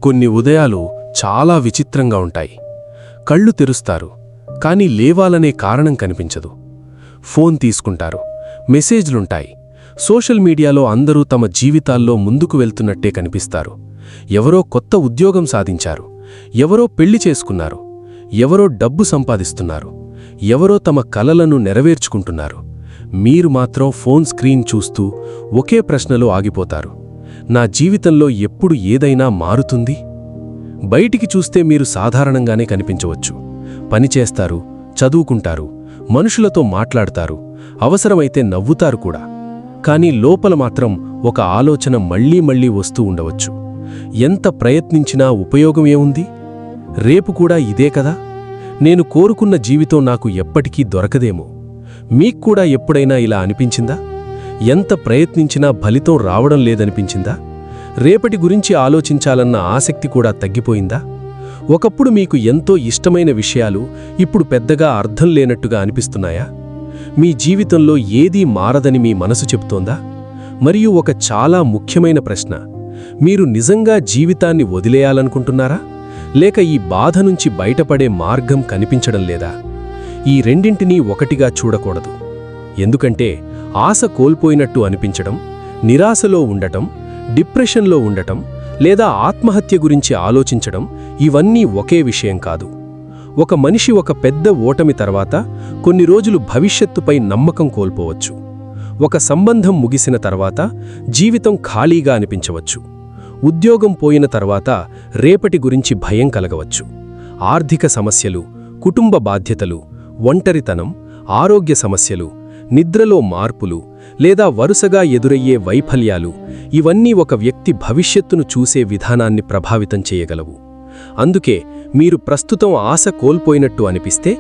కొన్ని ఉదయాలు చాలా విచిత్రంగా ఉంటాయి. కళ్ళు తెరుస్తారు, కానీ లేవాలనే కారణం కనిపించదు. ఫోన్ తీసుకుంటారు, మెసేజ్లుంటాయి. సోషల్ మీడియాలో అందరూ తమ జీవితాల్లో ముందుకు వెళ్తున్నట్టే కనిపిస్తారు. ఎవరో కొత్త ఉద్యోగం సాధించారు, ఎవరో పెళ్లి చేసుకున్నారు, ఎవరో డబ్బు సంపాదిస్తున్నారు, ఎవరో తమ కలలను నెరవేర్చుకుంటున్నారు. మీరు మాత్రం ఫోన్ స్క్రీన్ చూస్తూ ఒకే ప్రశ్నలో ఆగిపోతారు: నా జీవితంలో ఎప్పుడు ఏదైనా మారుతుంది? బయటికి చూస్తే మీరు సాధారణంగానే కనిపించవచ్చు. పనిచేస్తారు, చదువుకుంటారు, మనుషులతో మాట్లాడతారు, అవసరమైతే నవ్వుతారు కూడా. కానీ లోపల మాత్రం ఒక ఆలోచన మళ్లీ మళ్లీ వస్తూ ఉండవచ్చు: ఎంత ప్రయత్నించినా ఉపయోగమేముంది? రేపు కూడా ఇదే కదా? నేను కోరుకున్న జీవితం నాకు ఎప్పటికీ దొరకదేమో. మీక్కూడా ఎప్పుడైనా ఇలా అనిపించిందా? ఎంత ప్రయత్నించినా ఫలితం రావడం లేదనిపించిందా? రేపటి గురించి ఆలోచించాలన్న ఆసక్తి కూడా తగ్గిపోయిందా? ఒకప్పుడు మీకు ఎంతో ఇష్టమైన విషయాలు ఇప్పుడు పెద్దగా అర్థం లేనట్టుగా అనిపిస్తున్నాయా? మీ జీవితంలో ఏదీ మారదని మీ మనసు చెబుతోందా? మరియు ఒక చాలా ముఖ్యమైన ప్రశ్న: మీరు నిజంగా జీవితాన్ని వదిలేయాలనుకుంటున్నారా? లేక ఈ బాధ నుంచి బయటపడే మార్గం కనిపించడం లేదా? ఈ రెండింటినీ ఒకటిగా చూడకూడదు. ఎందుకంటే ఆశ కోల్పోయినట్టు అనిపించడం, నిరాశలో ఉండటం, డిప్రెషన్లో ఉండటం లేదా ఆత్మహత్య గురించి ఆలోచించడం ఇవన్నీ ఒకే విషయం కాదు. ఒక మనిషి ఒక పెద్ద ఓటమి తర్వాత కొన్ని రోజులు భవిష్యత్తుపై నమ్మకం కోల్పోవచ్చు. ఒక సంబంధం ముగిసిన తర్వాత జీవితం ఖాళీగా అనిపించవచ్చు. ఉద్యోగం పోయిన తర్వాత రేపటి గురించి భయం కలగవచ్చు. ఆర్థిక సమస్యలు, కుటుంబ బాధ్యతలు, ఒంటరితనం, ఆరోగ్య సమస్యలు, నిద్రలో మార్పులు లేదా వరుసగా ఎదురయ్యే వైఫల్యాలు ఇవన్నీ ఒక వ్యక్తి భవిష్యత్తును చూసే విధానాన్ని ప్రభావితం చేయగలవు. అందుకే మీరు ప్రస్తుతం ఆశ కోల్పోయినట్టు అనిపిస్తే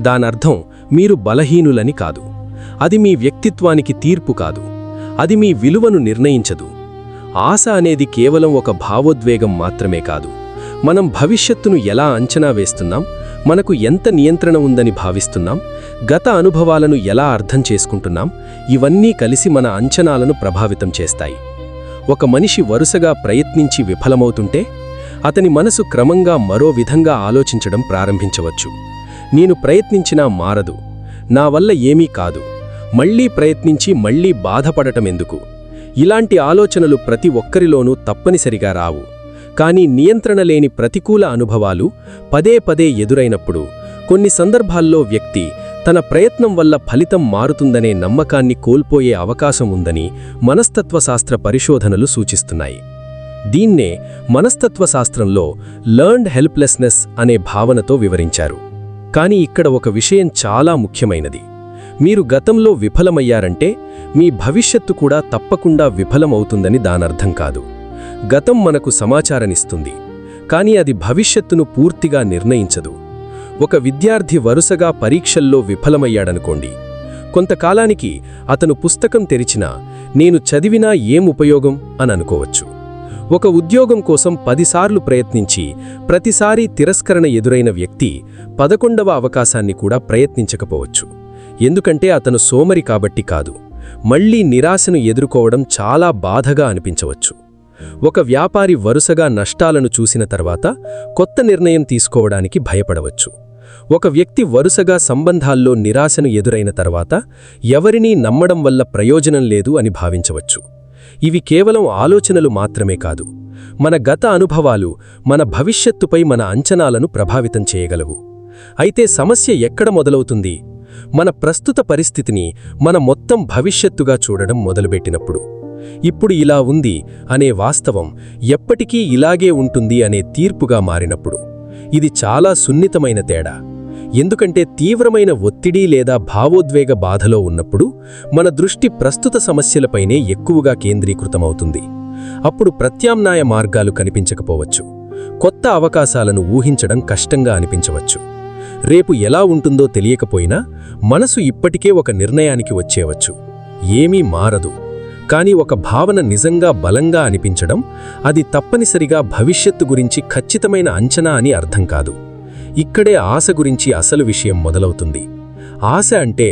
దానర్థం మీరు బలహీనులని కాదు. అది మీ వ్యక్తిత్వానికి తీర్పు కాదు. అది మీ విలువను నిర్ణయించదు. ఆశ అనేది కేవలం ఒక భావోద్వేగం మాత్రమే కాదు. మనం భవిష్యత్తును ఎలా అంచనా వేస్తున్నాం, మనకు ఎంత నియంత్రణ ఉందని భావిస్తున్నాం, గత అనుభవాలను ఎలా అర్థం చేసుకుంటున్నాం, ఇవన్నీ కలిసి మన అంచనాలను ప్రభావితం చేస్తాయి. ఒక మనిషి వరుసగా ప్రయత్నించి విఫలమవుతుంటే అతని మనసు క్రమంగా మరో విధంగా ఆలోచించడం ప్రారంభించవచ్చు. నేను ప్రయత్నించినా మారదు, నా వల్ల ఏమీ కాదు, మళ్లీ ప్రయత్నించి మళ్లీ బాధపడటమెందుకు? ఇలాంటి ఆలోచనలు ప్రతి ఒక్కరిలోనూ తప్పనిసరిగా రావు. కానీ నియంత్రణ లేని ప్రతికూల అనుభవాలు పదే పదే ఎదురైనప్పుడు కొన్ని సందర్భాల్లో వ్యక్తి తన ప్రయత్నం వల్ల ఫలితం మారుతుందనే నమ్మకాన్ని కోల్పోయే అవకాశం ఉందని మనస్తత్వశాస్త్ర పరిశోధనలు సూచిస్తున్నాయి. దీన్నే మనస్తత్వశాస్త్రంలో లర్న్డ్ హెల్ప్లెస్నెస్ అనే భావనతో వివరించారు. కానీ ఇక్కడ ఒక విషయం చాలా ముఖ్యమైనది. మీరు గతంలో విఫలమయ్యారంటే మీ భవిష్యత్తు కూడా తప్పకుండా విఫలమవుతుందని దానర్థం కాదు. గతం మనకు సమాచారాన్నిస్తుంది, కానీ అది భవిష్యత్తును పూర్తిగా నిర్ణయించదు. ఒక విద్యార్థి వరుసగా పరీక్షల్లో విఫలమయ్యాడనుకోండి. కొంతకాలానికి అతను పుస్తకం తెరిచినా నేను చదివినా ఏం ఉపయోగం అని అనుకోవచ్చు. ఒక ఉద్యోగం కోసం 10 సార్లు ప్రయత్నించి ప్రతిసారీ తిరస్కరణ ఎదురైన వ్యక్తి 11వ అవకాశాన్ని కూడా ప్రయత్నించకపోవచ్చు. ఎందుకంటే అతను సోమరి కాబట్టి కాదు. మళ్లీ నిరాశను ఎదుర్కోవడం చాలా బాధగా అనిపించవచ్చు. ఒక వ్యాపారి వరుసగా నష్టాలను చూసిన తర్వాత కొత్త నిర్ణయం తీసుకోవడానికి భయపడవచ్చు. ఒక వ్యక్తి వరుసగా సంబంధాల్లో నిరాశను ఎదురైన తర్వాత ఎవరినీ నమ్మడం వల్ల ప్రయోజనం లేదు అని భావించవచ్చు. ఇవి కేవలం ఆలోచనలు మాత్రమే కాదు. మన గత అనుభవాలు మన భవిష్యత్తుపై మన అంచనాలను ప్రభావితం చేయగలవు. అయితే సమస్య ఎక్కడ మొదలవుతుంది? మన ప్రస్తుత పరిస్థితిని మన మొత్తం భవిష్యత్తుగా చూడడం మొదలుపెట్టినప్పుడు. ఇప్పుడు ఇలా ఉంది అనే వాస్తవం ఎప్పటికీ ఇలాగే ఉంటుంది అనే తీర్పుగా మారినప్పుడు. ఇది చాలా సున్నితమైన తేడా. ఎందుకంటే తీవ్రమైన ఒత్తిడి లేదా భావోద్వేగ బాధలో ఉన్నప్పుడు మన దృష్టి ప్రస్తుత సమస్యలపైనే ఎక్కువగా కేంద్రీకృతమవుతుంది. అప్పుడు ప్రత్యామ్నాయ మార్గాలు కనిపించకపోవచ్చు. కొత్త అవకాశాలను ఊహించడం కష్టంగా అనిపించవచ్చు. రేపు ఎలా ఉంటుందో తెలియకపోయినా మనసు ఇప్పటికే ఒక నిర్ణయానికి వచ్చేవచ్చు: ఏమీ మారదు. కానీ ఒక భావన నిజంగా బలంగా అనిపించడం, అది తప్పనిసరిగా భవిష్యత్తు గురించి ఖచ్చితమైన అంచనా అని అర్థం కాదు. ఇక్కడే ఆశ గురించి అసలు విషయం మొదలవుతుంది. ఆశ అంటే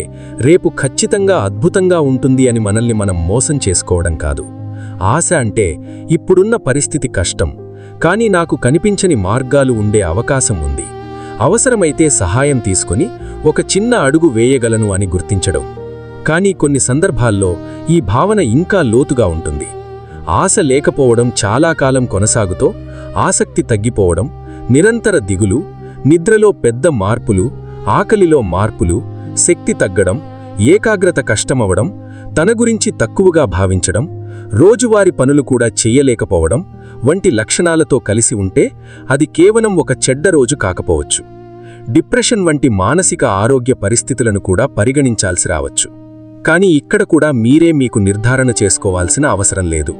రేపు ఖచ్చితంగా అద్భుతంగా ఉంటుంది అని మనల్ని మనం మోసం చేసుకోవడం కాదు. ఆశ అంటే ఇప్పుడున్న పరిస్థితి కష్టం, కానీ నాకు కనిపించని మార్గాలు ఉండే అవకాశం ఉంది. అవసరమైతే సహాయం తీసుకుని ఒక చిన్న అడుగు వేయగలను అని గుర్తించడం. కానీ కొన్ని సందర్భాల్లో ఈ భావన ఇంకా లోతుగా ఉంటుంది. ఆశ లేకపోవడం, చాలా కాలం కొనసాగుతో ఆసక్తి తగ్గిపోవడం, నిరంతర దిగులు, నిద్రలో పెద్ద మార్పులు, ఆకలిలో మార్పులు, శక్తి తగ్గడం, ఏకాగ్రత కష్టమవడం, తన గురించి తక్కువగా భావించడం, రోజువారీ పనులు కూడా చెయ్యలేకపోవడం వంటి లక్షణాలతో కలిసి ఉంటే అది కేవలం ఒక చెడ్డ రోజు కాకపోవచ్చు. డిప్రెషన్ వంటి మానసిక ఆరోగ్య పరిస్థితులను కూడా పరిగణించాల్సి రావచ్చు. కానీ ఇక్కడ కూడా మీరే మీకు నిర్ధారణ చేసుకోవాల్సిన అవసరం లేదు.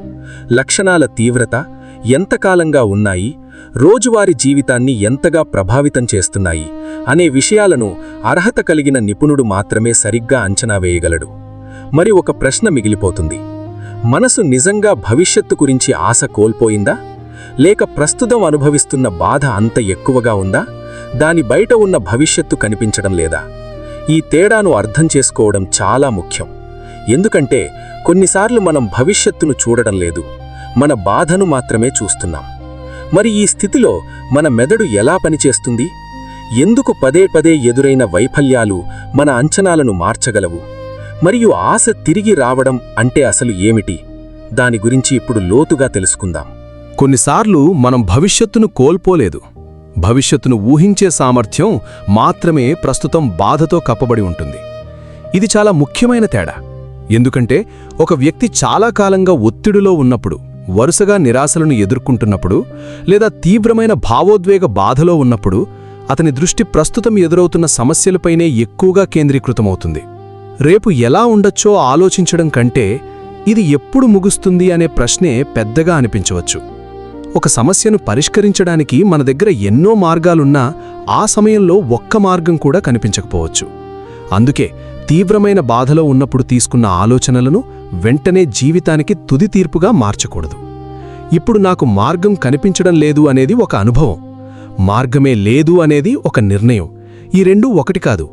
లక్షణాల తీవ్రత, ఎంతకాలంగా ఉన్నాయి, రోజువారీ జీవితాన్ని ఎంతగా ప్రభావితం చేస్తున్నాయి అనే విషయాలను అర్హత కలిగిన నిపుణుడు మాత్రమే సరిగ్గా అంచనా వేయగలడు. మరి ఒక ప్రశ్న మిగిలిపోతుంది. మనసు నిజంగా భవిష్యత్తు గురించి ఆశ కోల్పోయిందా? లేక ప్రస్తుతం అనుభవిస్తున్న బాధ అంత ఎక్కువగా ఉందా? దాని బయట ఉన్న భవిష్యత్తు కనిపించడం లేదా? ఈ తేడాను అర్థం చేసుకోవడం చాలా ముఖ్యం. ఎందుకంటే కొన్నిసార్లు మనం భవిష్యత్తును చూడడం లేదు, మన బాధను మాత్రమే చూస్తున్నాం. మరి ఈ స్థితిలో మన మెదడు ఎలా పనిచేస్తుంది? ఎందుకు పదే పదే ఎదురైన వైఫల్యాలు మన అంచనాలను మార్చగలవు? మరియు ఆశ తిరిగి రావడం అంటే అసలు ఏమిటి? దాని గురించి ఇప్పుడు లోతుగా తెలుసుకుందాం. కొన్నిసార్లు మనం భవిష్యత్తును కోల్పోలేదు, భవిష్యత్తును ఊహించే సామర్థ్యం మాత్రమే ప్రస్తుతం బాధతో కప్పబడి ఉంటుంది. ఇది చాలా ముఖ్యమైన తేడా. ఎందుకంటే ఒక వ్యక్తి చాలా కాలంగా ఒత్తిడిలో ఉన్నప్పుడు, వరుసగా నిరాశలను ఎదుర్కొంటున్నప్పుడు, లేదా తీవ్రమైన భావోద్వేగ బాధలో ఉన్నప్పుడు అతని దృష్టి ప్రస్తుతం ఎదురవుతున్న సమస్యలపైనే ఎక్కువగా కేంద్రీకృతమవుతుంది. రేపు ఎలా ఉండొచ్చో ఆలోచించడం కంటే ఇది ఎప్పుడు ముగుస్తుంది అనే ప్రశ్నే పెద్దగా అనిపించవచ్చు. ఒక సమస్యను పరిష్కరించడానికి మన దగ్గర ఎన్నో మార్గాలున్నా ఆ సమయంలో ఒక్క మార్గం కూడా కనిపించకపోవచ్చు. అందుకే తీవ్రమైన బాధలో ఉన్నప్పుడు తీసుకున్న ఆలోచనలను వెంటనే జీవితానికి తుది తీర్పుగా మార్చకూడదు. ఇప్పుడు నాకు మార్గం కనిపించడం లేదు అనేది ఒక అనుభవం, మార్గమే లేదు అనేది ఒక నిర్ణయం. ఈ రెండూ ఒకటి కాదు.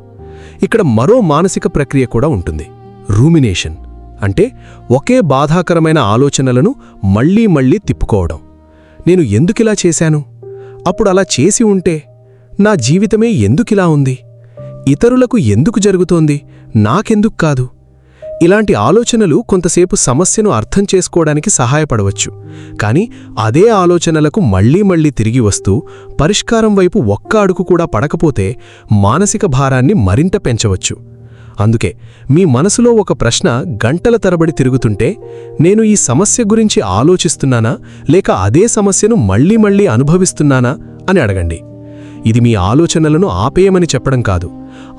ఇక్కడ మరో మానసిక ప్రక్రియ కూడా ఉంటుంది, రూమినేషన్. అంటే ఒకే బాధాకరమైన ఆలోచనలను మళ్లీ మళ్లీ తిప్పుకోవడం. నేను ఎందుకిలా చేశాను? అప్పుడు అలా చేసి ఉంటే నా జీవితమే ఎందుకిలా ఉంది? ఇతరులకు ఎందుకు జరుగుతోంది, నాకెందుకు కాదు? ఇలాంటి ఆలోచనలు కొంతసేపు సమస్యను అర్థం చేసుకోవడానికి సహాయపడవచ్చు. కానీ అదే ఆలోచనలకు మళ్లీ మళ్లీ తిరిగి వస్తూ పరిష్కారం వైపు ఒక్క అడుగు కూడా పడకపోతే మానసిక భారాన్ని మరింత పెంచవచ్చు. అందుకే మీ మనసులో ఒక ప్రశ్న గంటల తరబడి తిరుగుతుంటే, నేను ఈ సమస్య గురించి ఆలోచిస్తున్నానా లేక అదే సమస్యను మళ్లీ మళ్లీ అనుభవిస్తున్నానా అని అడగండి. ఇది మీ ఆలోచనలను ఆపేయమని చెప్పడం కాదు.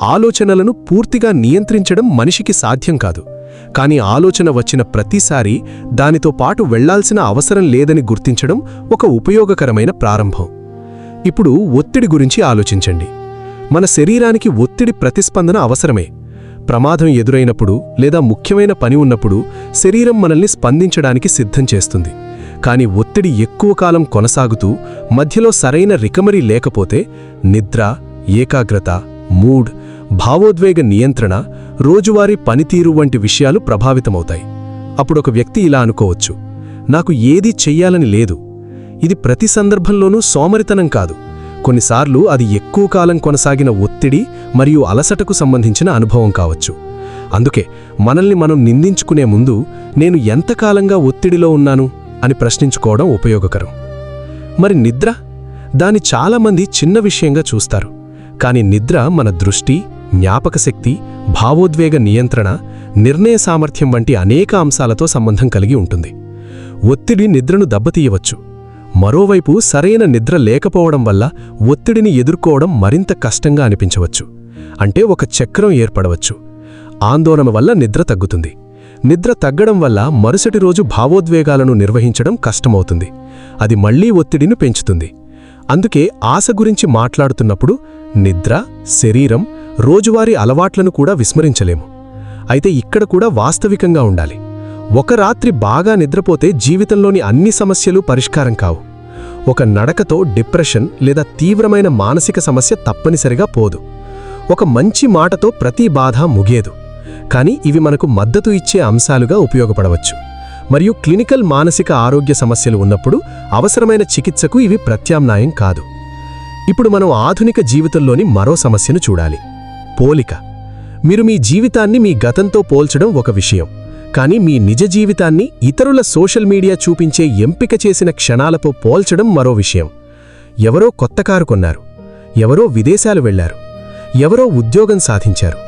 ఆలోచనలను పూర్తిగా నియంత్రించడం మనిషికి సాధ్యం కాదు. కానీ ఆలోచన వచ్చిన ప్రతిసారీ దానితో పాటు వెళ్లాల్సిన అవసరం లేదని గుర్తించడం ఒక ఉపయోగకరమైన ప్రారంభం. ఇప్పుడు ఒత్తిడి గురించి ఆలోచించండి. మన శరీరానికి ఒత్తిడి ప్రతిస్పందన అవసరమే. ప్రమాదం ఎదురైనప్పుడు లేదా ముఖ్యమైన పని ఉన్నప్పుడు శరీరం మనల్ని స్పందించడానికి సిద్ధం చేస్తుంది. కానీ ఒత్తిడి ఎక్కువ కాలం కొనసాగుతూ మధ్యలో సరైన రికవరీ లేకపోతే నిద్ర, ఏకాగ్రత, మూడ్, భావోద్వేగ నియంత్రణ, రోజువారీ పనితీరు వంటి విషయాలు ప్రభావితమవుతాయి. అప్పుడొక వ్యక్తి ఇలా అనుకోవచ్చు, నాకు ఏదీ చెయ్యాలని లేదు. ఇది ప్రతి సందర్భంలోనూ సోమరితనం కాదు. కొన్నిసార్లు అది ఎక్కువ కాలం కొనసాగిన ఒత్తిడి మరియు అలసటకు సంబంధించిన అనుభవం కావచ్చు. అందుకే మనల్ని మనం నిందించుకునే ముందు నేను ఎంతకాలంగా ఒత్తిడిలో ఉన్నాను అని ప్రశ్నించుకోవడం ఉపయోగకరం. మరి నిద్ర? దాన్ని చాలామంది చిన్న విషయంగా చూస్తారు. కానీ నిద్ర మన దృష్టి, జ్ఞాపకశక్తి, భావోద్వేగ నియంత్రణ, నిర్ణయ సామర్థ్యం వంటి అనేక అంశాలతో సంబంధం కలిగి ఉంటుంది. ఒత్తిడి నిద్రను దెబ్బతీయవచ్చు. మరోవైపు సరైన నిద్ర లేకపోవడం వల్ల ఒత్తిడిని ఎదుర్కోవడం మరింత కష్టంగా అనిపించవచ్చు. అంటే ఒక చక్రం ఏర్పడవచ్చు. ఆందోళన వల్ల నిద్ర తగ్గుతుంది. నిద్ర తగ్గడం వల్ల మరుసటి రోజు భావోద్వేగాలను నిర్వహించడం కష్టమవుతుంది. అది మళ్లీ ఒత్తిడిని పెంచుతుంది. అందుకే ఆశ గురించి మాట్లాడుతున్నప్పుడు నిద్ర, శరీరం, రోజువారీ అలవాట్లను కూడా విస్మరించలేము. అయితే ఇక్కడ కూడా వాస్తవికంగా ఉండాలి. ఒక రాత్రి బాగా నిద్రపోతే జీవితంలోని అన్ని సమస్యలు పరిష్కారం కావు. ఒక నడకతో డిప్రెషన్ లేదా తీవ్రమైన మానసిక సమస్య తప్పనిసరిగా పోదు. ఒక మంచి మాటతో ప్రతి బాధ ముగియదు. కానీ ఇవి మనకు మద్దతు ఇచ్చే అంశాలుగా ఉపయోగపడవచ్చు. మరియు క్లినికల్ మానసిక ఆరోగ్య సమస్యలు ఉన్నప్పుడు అవసరమైన చికిత్సకు ఇవి ప్రత్యామ్నాయం కాదు. ఇప్పుడు మనం ఆధునిక జీవితంలోని మరో సమస్యను చూడాలి: పోలిక. మీరు మీ జీవితాన్ని మీ గతంతో పోల్చడం ఒక విషయం, కానీ మీ నిజ జీవితాన్ని ఇతరుల సోషల్ మీడియా చూపించే ఎంపిక చేసిన క్షణాలతో పోల్చడం మరో విషయం. ఎవరో కొత్త కారు కొన్నారు, ఎవరో విదేశాలు వెళ్లారు, ఎవరో ఉద్యోగం సాధించారు,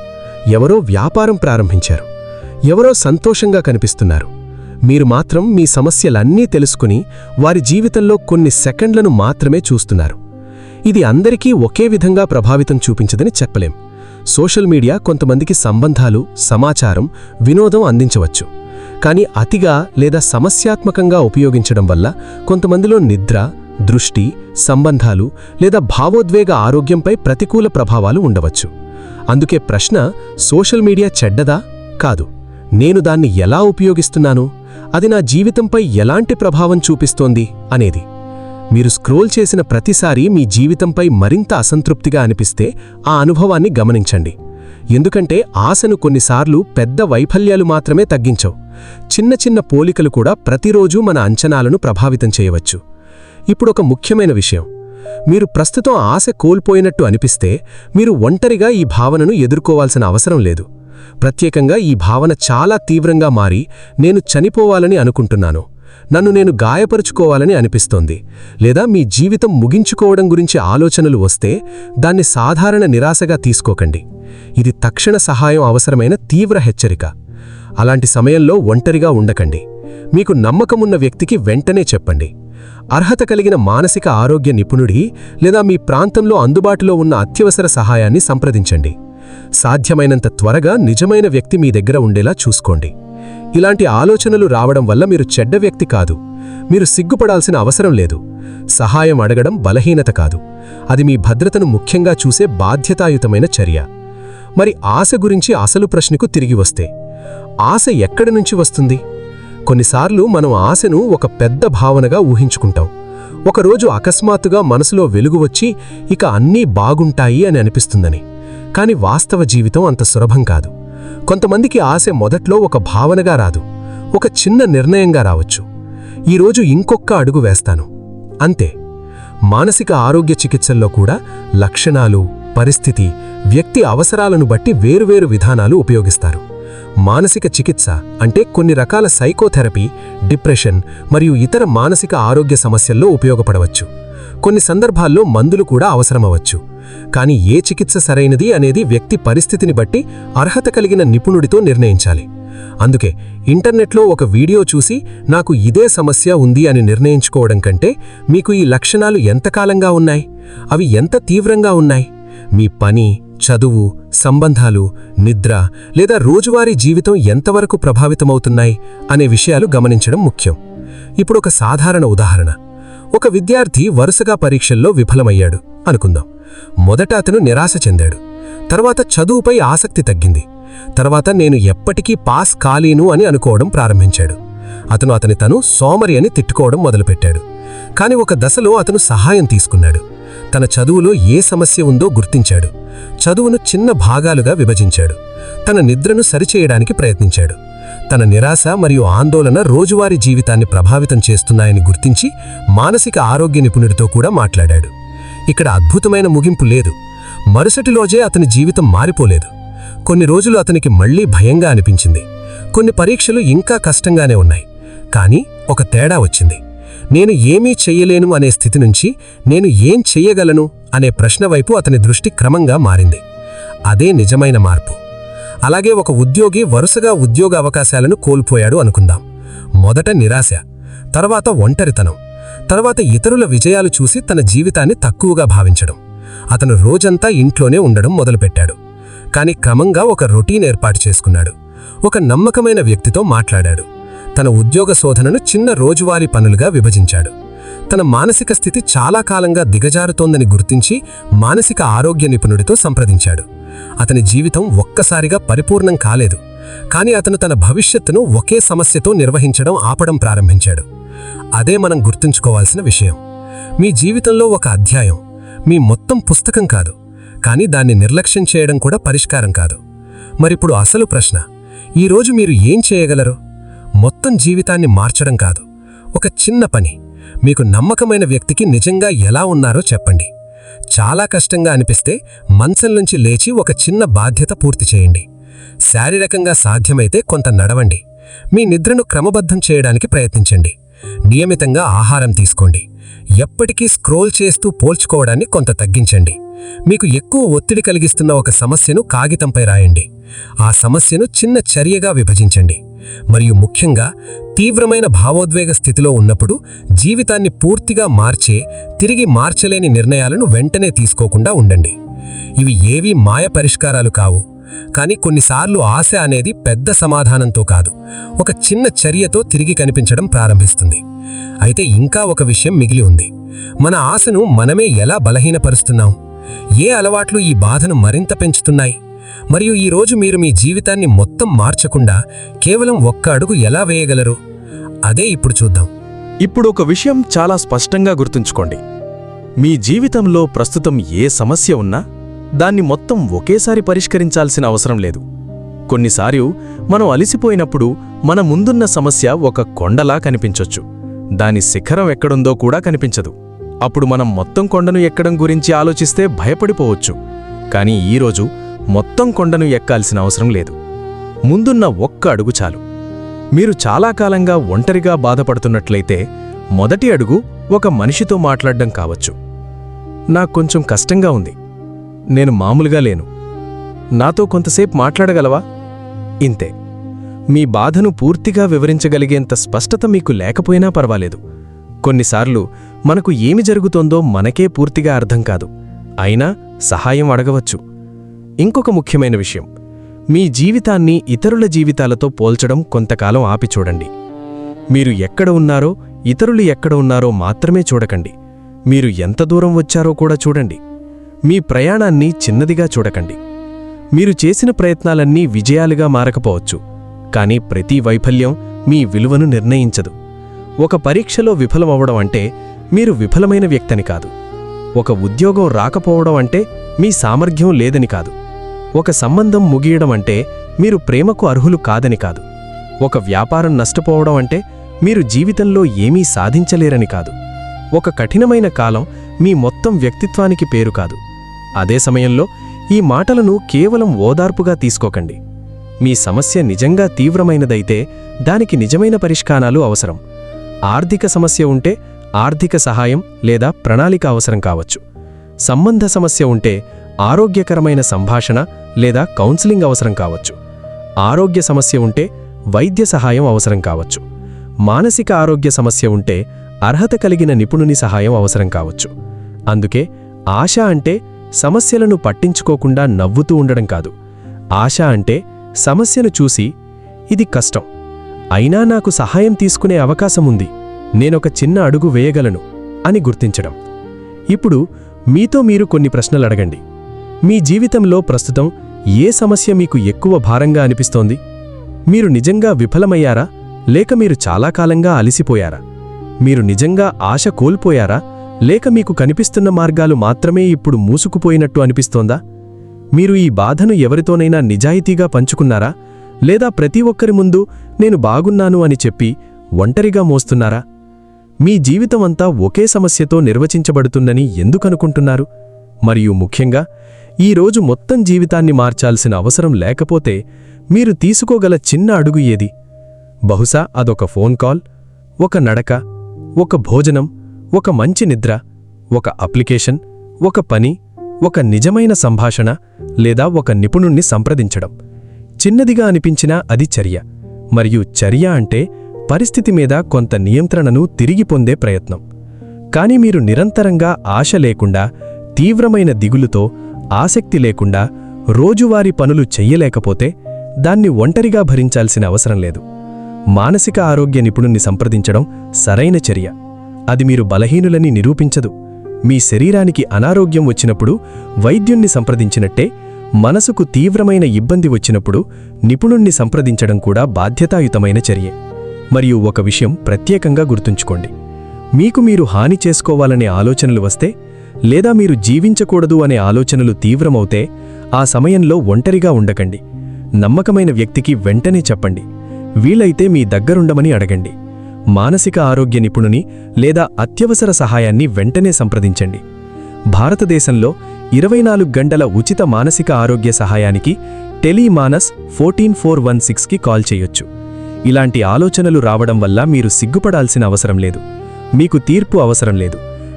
ఎవరో వ్యాపారం ప్రారంభించారు, ఎవరో సంతోషంగా కనిపిస్తున్నారు. మీరు మాత్రం మీ సమస్యలన్నీ తెలుసుకుని వారి జీవితంలో కొన్ని సెకండ్లను మాత్రమే చూస్తున్నారు. ఇది అందరికీ ఒకే విధంగా ప్రభావితం చూపించదని చెప్పలేం. సోషల్ మీడియా కొంతమందికి సంబంధాలు, సమాచారం, వినోదం అందించవచ్చు. కానీ అతిగా లేదా సమస్యాత్మకంగా ఉపయోగించడం వల్ల కొంతమందిలో నిద్ర, దృష్టి, సంబంధాలు లేదా భావోద్వేగ ఆరోగ్యంపై ప్రతికూల ప్రభావాలు ఉండవచ్చు. అందుకే ప్రశ్న సోషల్ మీడియా చెడ్డదా? కాదు. నేను దాన్ని ఎలా ఉపయోగిస్తున్నాను, అది నా జీవితంపై ఎలాంటి ప్రభావం చూపిస్తోంది అనేది. మీరు స్క్రోల్ చేసిన ప్రతిసారీ మీ జీవితంపై మరింత అసంతృప్తిగా అనిపిస్తే ఆ అనుభవాన్ని గమనించండి. ఎందుకంటే ఆశను కొన్నిసార్లు పెద్ద వైఫల్యాలు మాత్రమే తగ్గించవు. చిన్న చిన్న పోలికలు కూడా ప్రతిరోజూ మన అంచనాలను ప్రభావితం చేయవచ్చు. ఇప్పుడొక ముఖ్యమైన విషయం: మీరు ప్రస్తుతం ఆశ కోల్పోయినట్టు అనిపిస్తే మీరు ఒంటరిగా ఈ భావనను ఎదుర్కోవాల్సిన అవసరం లేదు. ప్రత్యేకంగా ఈ భావన చాలా తీవ్రంగా మారి నేను చనిపోవాలని అనుకుంటున్నాను, నన్ను నేను గాయపరుచుకోవాలని అనిపిస్తోంది, లేదా మీ జీవితం ముగించుకోవడం గురించి ఆలోచనలు వస్తే దాన్ని సాధారణ నిరాశగా తీసుకోకండి. ఇది తక్షణ సహాయం అవసరమైన తీవ్ర హెచ్చరిక. అలాంటి సమయంలో ఒంటరిగా ఉండకండి. మీకు నమ్మకమున్న వ్యక్తికి వెంటనే చెప్పండి. అర్హత కలిగిన మానసిక ఆరోగ్య నిపుణుడి లేదా మీ ప్రాంతంలో అందుబాటులో ఉన్న అత్యవసర సహాయాన్ని సంప్రదించండి. సాధ్యమైనంత త్వరగా నిజమైన వ్యక్తి మీ దగ్గర ఉండేలా చూసుకోండి. ఇలాంటి ఆలోచనలు రావడం వల్ల మీరు చెడ్డ వ్యక్తి కాదు. మీరు సిగ్గుపడాల్సిన అవసరం లేదు. సహాయం అడగడం బలహీనత కాదు, అది మీ భద్రతను ముఖ్యంగా చూసే బాధ్యతాయుతమైన చర్య. మరి ఆశ గురించి అసలు ప్రశ్నకు తిరిగి వస్తే, ఆశ ఎక్కడి నుంచి వస్తుంది? కొన్నిసార్లు మనం ఆశను ఒక పెద్ద భావనగా ఊహించుకుంటాం. ఒకరోజు అకస్మాత్తుగా మనసులో వెలుగు వచ్చి ఇక అన్నీ బాగుంటాయి అని అనిపిస్తుందని. కాని వాస్తవ జీవితం అంత సులభం కాదు. కొంతమందికి ఆశ మొదట్లో ఒక భావనగా రాదు, ఒక చిన్న నిర్ణయంగా రావచ్చు. ఈరోజు ఇంకొక్క అడుగు వేస్తాను అంతే. మానసిక ఆరోగ్య చికిత్సల్లో కూడా లక్షణాలు, పరిస్థితి, వ్యక్తి అవసరాలను బట్టి వేరువేరు విధానాలు ఉపయోగిస్తారు. మానసిక చికిత్స అంటే కొన్ని రకాల సైకోథెరపీ, డిప్రెషన్ మరియు ఇతర మానసిక ఆరోగ్య సమస్యల్లో ఉపయోగపడవచ్చు. కొన్ని సందర్భాల్లో మందులు కూడా అవసరమవచ్చు. కానీ ఏ చికిత్స సరైనది అనేది వ్యక్తి పరిస్థితిని బట్టి అర్హత కలిగిన నిపుణుడితో నిర్ణయించాలి. అందుకే ఇంటర్నెట్లో ఒక వీడియో చూసి నాకు ఇదే సమస్య ఉంది అని నిర్ణయించుకోవడం కంటే, మీకు ఈ లక్షణాలు ఎంతకాలంగా ఉన్నాయి, అవి ఎంత తీవ్రంగా ఉన్నాయి, మీ పని, చదువు, సంబంధాలు, నిద్ర లేదా రోజువారీ జీవితం ఎంతవరకు ప్రభావితమవుతున్నాయి అనే విషయాలు గమనించడం ముఖ్యం. ఇప్పుడొక సాధారణ ఉదాహరణ: ఒక విద్యార్థి వరుసగా పరీక్షల్లో విఫలమయ్యాడు అనుకుందాం. మొదట అతను నిరాశ చెందాడు. తర్వాత చదువుపై ఆసక్తి తగ్గింది. తర్వాత నేను ఎప్పటికీ పాస్ కాలేను అని అనుకోవడం ప్రారంభించాడు. అతను తను సోమరి అని తిట్టుకోవడం మొదలుపెట్టాడు. కాని ఒక దశలో అతను సహాయం తీసుకున్నాడు. తన చదువులో ఏ సమస్య ఉందో గుర్తించాడు. చదువును చిన్న భాగాలుగా విభజించాడు. తన నిద్రను సరిచేయడానికి ప్రయత్నించాడు. తన నిరాశ మరియు ఆందోళన రోజువారీ జీవితాన్ని ప్రభావితం చేస్తున్నాయని గుర్తించి మానసిక ఆరోగ్య నిపుణుడితో కూడా మాట్లాడాడు. ఇక్కడ అద్భుతమైన ముగింపు లేదు. మరుసటిలోజే అతని జీవితం మారిపోలేదు. కొన్ని రోజులు అతనికి మళ్లీ భయంగా అనిపించింది. కొన్ని పరీక్షలు ఇంకా కష్టంగానే ఉన్నాయి. కానీ ఒక తేడా వచ్చింది. నేను ఏమీ చెయ్యలేను అనే స్థితి నుంచి నేను ఏం చెయ్యగలను అనే ప్రశ్న వైపు అతని దృష్టి క్రమంగా మారింది. అదే నిజమైన మార్పు. అలాగే ఒక ఉద్యోగి వరుసగా ఉద్యోగ అవకాశాలను కోల్పోయాడు అనుకుందాం. మొదట నిరాశ, తర్వాత ఒంటరితనం, తర్వాత ఇతరుల విజయాలు చూసి తన జీవితాన్ని తక్కువగా భావించడం. అతను రోజంతా ఇంట్లోనే ఉండడం మొదలుపెట్టాడు. కాని క్రమంగా ఒక రొటీన్ ఏర్పాటు చేసుకున్నాడు. ఒక నమ్మకమైన వ్యక్తితో మాట్లాడాడు. తన ఉద్యోగ శోధనను చిన్న రోజువారీ పనులుగా విభజించాడు. తన మానసిక స్థితి చాలా కాలంగా దిగజారుతోందని గుర్తించి మానసిక ఆరోగ్య నిపుణుడితో సంప్రదించాడు. అతని జీవితం ఒక్కసారిగా పరిపూర్ణం కాలేదు. కాని అతను తన భవిష్యత్తును ఒకే సమస్యతో నిర్వహించడం ఆపడం ప్రారంభించాడు. అదే మనం గుర్తుంచుకోవాల్సిన విషయం. మీ జీవితంలో ఒక అధ్యాయం, మీ మొత్తం పుస్తకం కాదు. కానీ దాన్ని నిర్లక్ష్యం చేయడం కూడా పరిష్కారం కాదు. మరిప్పుడు అసలు ప్రశ్న: ఈరోజు మీరు ఏం చేయగలరు? మొత్తం జీవితాన్ని మార్చడం కాదు, ఒక చిన్న పని. మీకు నమ్మకమైన వ్యక్తికి నిజంగా ఎలా ఉన్నారో చెప్పండి. చాలా కష్టంగా అనిపిస్తే మంచం నుంచి లేచి ఒక చిన్న బాధ్యత పూర్తి చేయండి. శారీరకంగా సాధ్యమైతే కొంత నడవండి. మీ నిద్రను క్రమబద్ధం చేయడానికి ప్రయత్నించండి. నియమితంగా ఆహారం తీసుకోండి. ఎప్పటికీ స్క్రోల్ చేస్తూ పోల్చుకోవడాన్ని కొంత తగ్గించండి. మీకు ఎక్కువ ఒత్తిడి కలిగిస్తున్న ఒక సమస్యను కాగితంపై రాయండి. ఆ సమస్యను చిన్న చర్యగా విభజించండి. మరియు ముఖ్యంగా తీవ్రమైన భావోద్వేగ స్థితిలో ఉన్నప్పుడు జీవితాన్ని పూర్తిగా మార్చే, తిరిగి మార్చలేని నిర్ణయాలను వెంటనే తీసుకోకుండా ఉండండి. ఇవి ఏవీ మాయ పరిష్కారాలు కావు, కానీ కొన్నిసార్లు ఆశ అనేది పెద్ద సమాధానంతో కాదు, ఒక చిన్న చర్యతో తిరిగి కనిపించడం ప్రారంభిస్తుంది. అయితే ఇంకా ఒక విషయం మిగిలి ఉంది. మన ఆశను మనమే ఎలా బలహీనపరుస్తున్నాం? ఏ అలవాట్లు ఈ బాధను మరింత పెంచుతున్నాయి? మరియు ఈరోజు మీరు మీ జీవితాన్ని మొత్తం మార్చకుండా కేవలం ఒక్క అడుగు ఎలా వేయగలరు? అదే ఇప్పుడు చూద్దాం. ఇప్పుడు ఒక విషయం చాలా స్పష్టంగా గుర్తుంచుకోండి. మీ జీవితంలో ప్రస్తుతం ఏ సమస్య ఉన్నా దాన్ని మొత్తం ఒకేసారి పరిష్కరించాల్సిన అవసరం లేదు. కొన్నిసార్లు మనం అలిసిపోయినప్పుడు మన ముందున్న సమస్య ఒక కొండలా కనిపించొచ్చు. దాని శిఖరం ఎక్కడుందో కూడా కనిపించదు. అప్పుడు మనం మొత్తం కొండను ఎక్కడం గురించి ఆలోచిస్తే భయపడిపోవచ్చు. కానీ ఈరోజు మొత్తం కొండను ఎక్కాల్సిన అవసరం లేదు. ముందున్న ఒక్క అడుగు చాలు. మీరు చాలా కాలంగా ఒంటరిగా బాధపడుతున్నట్లయితే మొదటి అడుగు ఒక మనిషితో మాట్లాడడం కావచ్చు. నాకు కొంచెం కష్టంగా ఉంది, నేను మామూలుగా లేను, నాతో కొంతసేపు మాట్లాడగలవా? ఇంతే. మీ బాధను పూర్తిగా వివరించగలిగేంత స్పష్టత మీకు లేకపోయినా పర్వాలేదు. కొన్నిసార్లు మనకు ఏమి జరుగుతోందో మనకే పూర్తిగా అర్థం కాదు, అయినా సహాయం అడగవచ్చు. ఇంకొక ముఖ్యమైన విషయం, మీ జీవితాన్ని ఇతరుల జీవితాలతో పోల్చడం కొంతకాలం ఆపి చూడండి. మీరు ఎక్కడ ఉన్నారో, ఇతరులు ఎక్కడ ఉన్నారో మాత్రమే చూడకండి. మీరు ఎంత దూరం వచ్చారో కూడా చూడండి. మీ ప్రయాణాన్ని చిన్నదిగా చూడకండి. మీరు చేసిన ప్రయత్నాలన్నీ విజయాలుగా మారకపోవచ్చు, కానీ ప్రతి వైఫల్యం మీ విలువను నిర్ణయించదు. ఒక పరీక్షలో విఫలమవడం అంటే మీరు విఫలమైన వ్యక్తిని కాదు. ఒక ఉద్యోగం రాకపోవడం అంటే మీ సామర్థ్యం లేదని కాదు. ఒక సంబంధం ముగియడం అంటే మీరు ప్రేమకు అర్హులు కాదని కాదు. ఒక వ్యాపారం నష్టపోవడం అంటే మీరు జీవితంలో ఏమీ సాధించలేరని కాదు. ఒక కఠినమైన కాలం మీ మొత్తం వ్యక్తిత్వానికి పేరు కాదు. అదే సమయంలో ఈ మాటలను కేవలం ఓదార్పుగా తీసుకోకండి. మీ సమస్య నిజంగా తీవ్రమైనదైతే దానికి నిజమైన పరిష్కారాలు అవసరం. ఆర్థిక సమస్య ఉంటే ఆర్థిక సహాయం లేదా ప్రణాళిక అవసరం కావచ్చు. సంబంధ సమస్య ఉంటే ఆరోగ్యకరమైన సంభాషణ లేదా కౌన్సిలింగ్ అవసరం కావచ్చు. ఆరోగ్య సమస్య ఉంటే వైద్య సహాయం అవసరం కావచ్చు. మానసిక ఆరోగ్య సమస్య ఉంటే అర్హత కలిగిన నిపుణుని సహాయం అవసరం కావచ్చు. అందుకే ఆశ అంటే సమస్యలను పట్టించుకోకుండా నవ్వుతూ ఉండడం కాదు. ఆశ అంటే సమస్యను చూసి, ఇది కష్టం, అయినా నాకు సహాయం తీసుకునే అవకాశముంది, నేనొక చిన్న అడుగు వేయగలను అని గుర్తించడం. ఇప్పుడు మీతో మీరు కొన్ని ప్రశ్నలు అడగండి. మీ జీవితంలో ప్రస్తుతం ఏ సమస్య మీకు ఎక్కువ భారంగా అనిపిస్తోంది? మీరు నిజంగా విఫలమయ్యారా, లేక మీరు చాలా కాలంగా అలిసిపోయారా? మీరు నిజంగా ఆశ కోల్పోయారా, లేక మీకు కనిపిస్తున్న మార్గాలు మాత్రమే ఇప్పుడు మూసుకుపోయినట్టు అనిపిస్తోందా? మీరు ఈ బాధను ఎవరితోనైనా నిజాయితీగా పంచుకున్నారా, లేదా ప్రతి ఒక్కరి ముందు నేను బాగున్నాను అని చెప్పి ఒంటరిగా మోస్తున్నారా? మీ జీవితమంతా ఒకే సమస్యతో నిర్వచించబడుతుందని ఎందుకనుకుంటున్నారు? మరియు ముఖ్యంగా ఈరోజు మొత్తం జీవితాన్ని మార్చాల్సిన అవసరం లేకపోతే మీరు తీసుకోగల చిన్న అడుగు ఏది? బహుశా అదొక ఫోన్ కాల్, ఒక నడక, ఒక భోజనం, ఒక మంచి నిద్ర, ఒక అప్లికేషన్, ఒక పని, ఒక నిజమైన సంభాషణ, లేదా ఒక నిపుణుణ్ణి సంప్రదించడం. చిన్నదిగా అనిపించినా అది చర్య. మరియు చర్య అంటే పరిస్థితి మీద కొంత నియంత్రణను తిరిగి పొందే ప్రయత్నం. కానీ మీరు నిరంతరంగా ఆశ లేకుండా, తీవ్రమైన దిగులుతో, ఆసక్తి లేకుండా రోజువారీ పనులు చెయ్యలేకపోతే దాన్ని ఒంటరిగా భరించాల్సిన అవసరం లేదు. మానసిక ఆరోగ్య నిపుణుణ్ణి సంప్రదించడం సరైన చర్య. అది మీరు బలహీనులని నిరూపించదు. మీ శరీరానికి అనారోగ్యం వచ్చినప్పుడు వైద్యుణ్ణి సంప్రదించినట్టే, మనసుకు తీవ్రమైన ఇబ్బంది వచ్చినప్పుడు నిపుణుణ్ణి సంప్రదించడం కూడా బాధ్యతాయుతమైన చర్యే. మరియు ఒక విషయం ప్రత్యేకంగా గుర్తుంచుకోండి. మీకు మీరు హాని చేసుకోవాలనే ఆలోచనలు వస్తే, లేదా మీరు జీవించకూడదు అనే ఆలోచనలు తీవ్రమవుతే, ఆ సమయంలో ఒంటరిగా ఉండకండి. నమ్మకమైన వ్యక్తికి వెంటనే చెప్పండి. వీలైతే మీ దగ్గరుండమని అడగండి. మానసిక ఆరోగ్య నిపుణుని లేదా అత్యవసర సహాయాన్ని వెంటనే సంప్రదించండి. భారతదేశంలో 24 గంటల ఉచిత మానసిక ఆరోగ్య సహాయానికి టెలీమానస్ 14416కి కాల్ చేయొచ్చు. ఇలాంటి ఆలోచనలు రావడం వల్ల మీరు సిగ్గుపడాల్సిన అవసరం లేదు. మీకు తీర్పు అవసరం లేదు.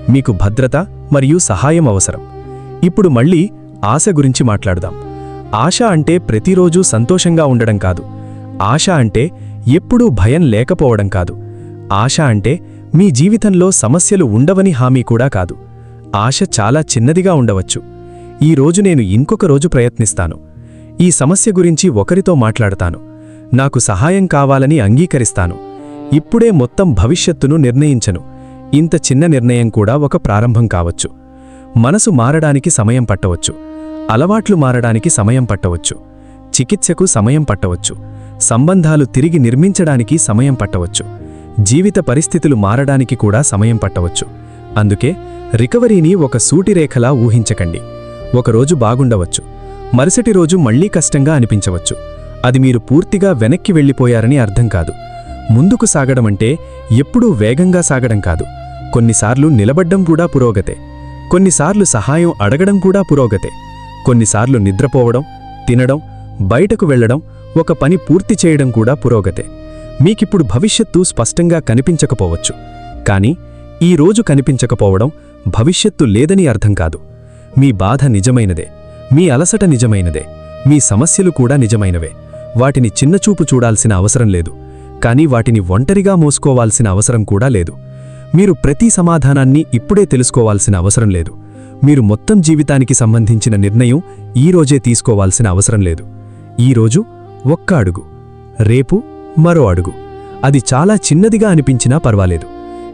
మీకు భద్రత మరియు సహాయం అవసరం. ఇప్పుడు మళ్ళీ ఆశ గురించి మాట్లాడదాం. ఆశ అంటే ప్రతిరోజూ సంతోషంగా ఉండడం కాదు. ఆశ అంటే ఎప్పుడూ భయం లేకపోవడం కాదు. ఆశ అంటే మీ జీవితంలో సమస్యలు ఉండవని హామీ కూడా కాదు. ఆశ చాలా చిన్నదిగా ఉండవచ్చు. ఈ రోజు నేను ఇంకొక రోజు ప్రయత్నిస్తాను. ఈ సమస్య గురించి ఒకరితో మాట్లాడతాను. నాకు సహాయం కావాలని అంగీకరిస్తాను. ఇప్పుడే మొత్తం భవిష్యత్తును నిర్ణయించను. ఇంత చిన్న నిర్ణయం కూడా ఒక ప్రారంభం కావచ్చు. మనసు మారడానికి సమయం పట్టవచ్చు. అలవాట్లు మారడానికి సమయం పట్టవచ్చు. చికిత్సకు సమయం పట్టవచ్చు. సంబంధాలు తిరిగి నిర్మించడానికి సమయం పట్టవచ్చు. జీవిత పరిస్థితులు మారడానికి కూడా సమయం పట్టవచ్చు. అందుకే రికవరీని ఒక సూటిరేఖలా ఊహించకండి. ఒకరోజు బాగుండవచ్చు. మరుసటి రోజు మళ్లీ కష్టంగా అనిపించవచ్చు. అది మీరు పూర్తిగా వెనక్కి వెళ్ళిపోయారని అర్థం కాదు. ముందుకు సాగడమంటే ఎప్పుడూ వేగంగా సాగడం కాదు. కొన్నిసార్లు నిలబడ్డం కూడా పురోగతే. కొన్నిసార్లు సహాయం అడగడం కూడా పురోగతే. కొన్నిసార్లు నిద్రపోవడం, తినడం, బయటకు వెళ్లడం, ఒక పని పూర్తి చేయడం కూడా పురోగతే. మీకిప్పుడు భవిష్యత్తు స్పష్టంగా కనిపించకపోవచ్చు. కానీ ఈ రోజు కనిపించకపోవడం భవిష్యత్తు లేదని అర్థం కాదు. మీ బాధ నిజమైనదే. మీ అలసట నిజమైనదే. మీ సమస్యలు కూడా నిజమైనవే. వాటిని చిన్నచూపు చూడాల్సిన అవసరం లేదు. కానీ వాటిని ఒంటరిగా మోసుకోవాల్సిన అవసరం కూడా లేదు. మీరు ప్రతి సమాధానాన్ని ఇప్పుడే తెలుసుకోవాల్సిన అవసరం లేదు. మీరు మొత్తం జీవితానికి సంబంధించిన నిర్ణయం ఈ రోజే తీసుకోవాల్సిన అవసరం లేదు. ఈరోజు ఒక్క అడుగు, రేపు మరో అడుగు. అది చాలా చిన్నదిగా అనిపించినా పర్వాలేదు.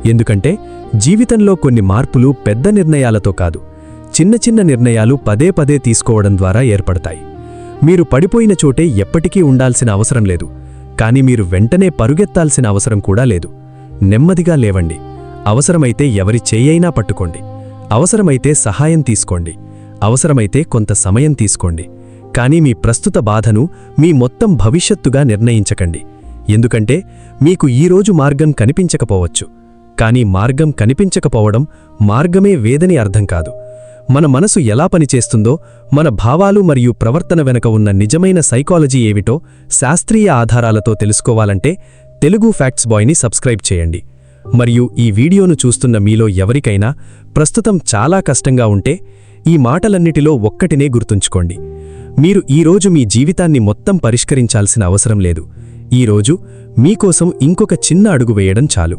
ఎందుకంటే జీవితంలో కొన్ని మార్పులు పెద్ద నిర్ణయాలతో కాదు, చిన్న చిన్న నిర్ణయాలు పదే పదే తీసుకోవడం ద్వారా ఏర్పడతాయి. మీరు పడిపోయిన చోటే ఎప్పటికీ ఉండాల్సిన అవసరం లేదు. కానీ మీరు వెంటనే పరుగెత్తాల్సిన అవసరం కూడా లేదు. నెమ్మదిగా లేవండి. అవసరమైతే ఎవరి చేయైనా పట్టుకోండి. అవసరమైతే సహాయం తీసుకోండి. అవసరమైతే కొంత సమయం తీసుకోండి. కానీ మీ ప్రస్తుత బాధను మీ మొత్తం భవిష్యత్తుగా నిర్ణయించకండి. ఎందుకంటే మీకు ఈరోజు మార్గం కనిపించకపోవచ్చు. కానీ మార్గం కనిపించకపోవడం మార్గమే వేదని అర్థం కాదు. మన మనసు ఎలా పనిచేస్తుందో, మన భావాలు మరియు ప్రవర్తన వెనుక ఉన్న నిజమైన సైకాలజీ ఏమిటో శాస్త్రీయ ఆధారాలతో తెలుసుకోవాలంటే తెలుగు ఫ్యాక్ట్స్ బాయ్ని సబ్స్క్రైబ్ చేయండి. మరియు ఈ వీడియోను చూస్తున్న మీలో ఎవరికైనా ప్రస్తుతం చాలా కష్టంగా ఉంటే ఈ మాటలన్నిటిలో ఒక్కటినే గుర్తుంచుకోండి. మీరు ఈరోజు మీ జీవితాన్ని మొత్తం పరిష్కరించాల్సిన అవసరం లేదు. ఈరోజు మీకోసం ఇంకొక చిన్న అడుగు వేయడం చాలు.